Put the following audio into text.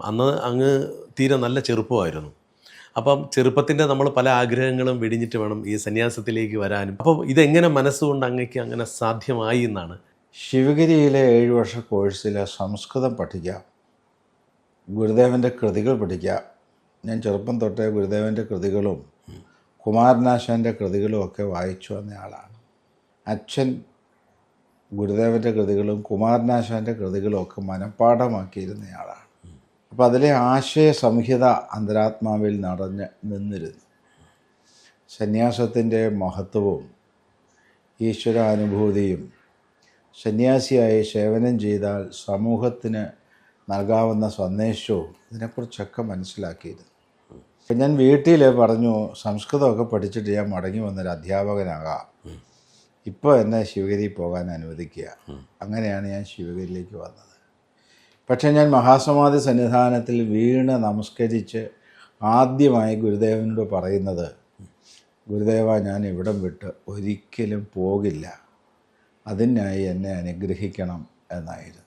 അന്ന് അങ്ങ് തീരെ നല്ല ചെറുപ്പമായിരുന്നു. അപ്പം ചെറുപ്പത്തിൻ്റെ നമ്മൾ പല ആഗ്രഹങ്ങളും വെടിഞ്ഞിട്ട് വേണം ഈ സന്യാസത്തിലേക്ക് വരാനും. അപ്പം ഇതെങ്ങനെ മനസ്സുകൊണ്ട് അങ്ങേക്ക് അങ്ങനെ സാധ്യമായി എന്നാണ്? ശിവഗിരിയിലെ 7 വർഷ കോഴ്സിൽ സംസ്കൃതം പഠിക്കാം, ഗുരുദേവൻ്റെ കൃതികൾ പഠിക്കാം. ഞാൻ ചെറുപ്പം തൊട്ടേ ഗുരുദേവൻ്റെ കൃതികളും കുമാരനാശാൻ്റെ കൃതികളും ഒക്കെ വായിച്ചു വന്നയാളാണ്. അച്ഛൻ ഗുരുദേവൻ്റെ കൃതികളും കുമാരനാശാൻ്റെ കൃതികളും ഒക്കെ മനഃപ്പാഠമാക്കിയിരുന്നയാളാണ്. അപ്പോൾ അതിലെ ആശയ സംഹിത അന്തരാത്മാവിൽ നിറഞ്ഞ് നിന്നിരുന്നു. സന്യാസത്തിൻ്റെ മഹത്വവും ഈശ്വരാനുഭൂതിയും സന്യാസിയായി സേവനം ചെയ്താൽ സമൂഹത്തിന് നൽകാവുന്ന സന്ദേശവും ഇതിനെക്കുറിച്ചൊക്കെ മനസ്സിലാക്കിയിരുന്നു. അപ്പം ഞാൻ വീട്ടിൽ പറഞ്ഞു, സംസ്കൃതമൊക്കെ പഠിച്ചിട്ട് ഞാൻ മടങ്ങി വന്നൊരു അധ്യാപകനാകാം, ഇപ്പോൾ എന്നെ ശിവഗിരി പോകാൻ അനുവദിക്കുക. അങ്ങനെയാണ് ഞാൻ ശിവഗിരിയിലേക്ക് വന്നത്. പക്ഷേ ഞാൻ മഹാസമാധി സന്നിധാനത്തിൽ വീണ് നമസ്കരിച്ച് ആദ്യമായി ഗുരുദേവനോട് പറയുന്നത്, ഗുരുദേവ, ഞാൻ ഇവിടം വിട്ട് ഒരിക്കലും പോകില്ല, അതിനായി എന്നെ അനുഗ്രഹിക്കണം എന്നായിരുന്നു.